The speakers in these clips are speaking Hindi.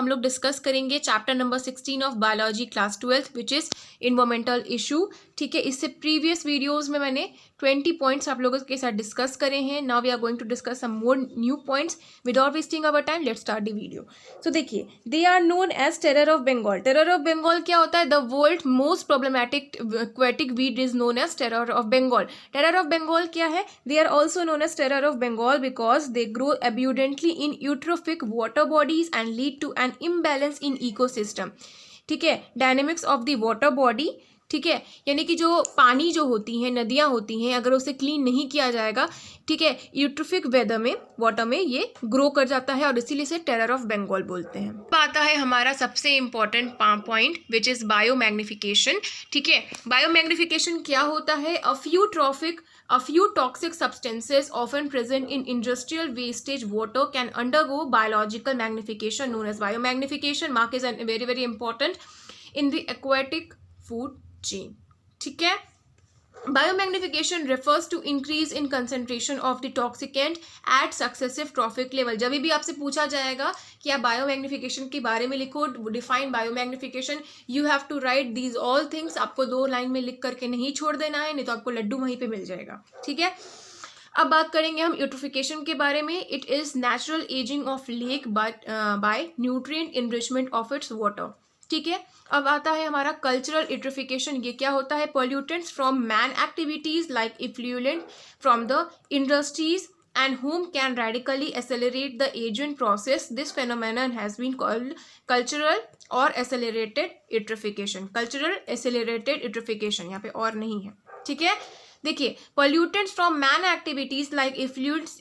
हम लोग डिस्कस करेंगे chapter number 16 of biology class 12 which is environmental issue. ठीक है, इससे प्रीवियस वीडियोस में मैंने 20 पॉइंट्स आप लोगों के साथ डिस्कस करे हैं। Now we are going to discuss some more new points without wasting our time. Let's start the video. So देखिए, they are known as terror of Bengal. Terror of Bengal क्या होता है? The world most problematic aquatic weed is known as terror of Bengal. Terror of Bengal क्या है? They are also known as terror of Bengal because they grow abundantly in eutrophic water bodies and lead to an imbalance in ecosystem. ठीक है, dynamics of the water body. ठीक है, यानी कि जो पानी जो होती हैं, नदियाँ होती हैं, अगर उसे क्लीन नहीं किया जाएगा, ठीक है, यूट्रोफिक वेदर में, वाटर में ये ग्रो कर जाता है और इसीलिए इसे टेरर ऑफ बंगाल बोलते हैं। अब आता है हमारा सबसे important point which is bio magnification. ठीक है, बायो मैग्निफिकेशन क्या होता है? A few toxic substances often present in industrial wastage water can undergo biological magnification known as biomagnification. Mark is very very important in the aquatic food chain. ठीक है, biomagnification refers to increase in concentration of the toxicant at successive trophic level. जब भी आपसे पूछा जाएगा कि आप biomagnification के बारे में लिखो, define biomagnification, you have to write these all things. आपको 2 लाइन में लिख करके नहीं छोड़ देना है, नहीं तो आपको लड्डू वहीं पे मिल जाएगा। ठीक है, अब बात करेंगे हम यूट्रोफिकेशन के बारे में। It is natural ageing of lake bye nutrient enrichment of its water. ठीक है, अब आता है हमारा कल्चरल यूट्रोफिकेशन। ये क्या होता है? Pollutants from man activities like effluent from the industries and whom can radically accelerate the aging process. This phenomenon has been called cultural or accelerated eutrophication. Cultural accelerated eutrophication, यहाँ पे और नहीं है। ठीक है, देखिए, pollutants from man activities like effluents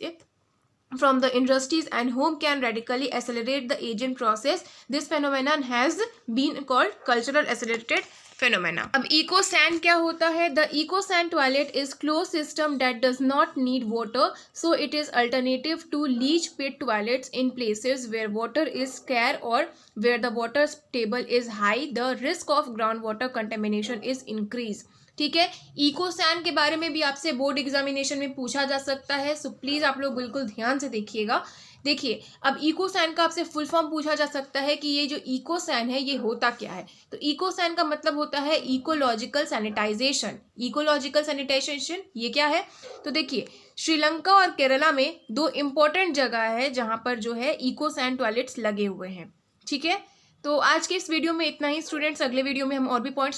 from the industries and whom can radically accelerate the aging process. This phenomenon has been called cultural accelerated phenomena. अब eco sand क्या होता है? The eco sand toilet is closed system that does not need water, so it is alternative to leach pit toilets in places where water is scarce or where the water table is high. The risk of groundwater contamination is increased. ठीक है, इको सैंड के बारे में भी आपसे बोर्ड एग्जामिनेशन में पूछा जा सकता है, सो प्लीज आप लोग बिल्कुल ध्यान से देखिएगा। देखिए, अब इको सैंड का आपसे फुल फॉर्म पूछा जा सकता है कि ये जो इको सैंड है ये होता क्या है? तो इको सैंड का मतलब होता है इकोलॉजिकल सैनिटाइजेशन। इकोलॉजिकल सैनिटाइजेशन ये क्या है? तो देखिए, श्रीलंका और केरला में 2 इंपॉर्टेंट जगह है जहां पर जो है इको सैंड टॉयलेट्स लगे हुए हैं। ठीक है, तो आज के इस वीडियो में इतना ही स्टूडेंट्स। अगले वीडियो में हम और भी पॉइंट्स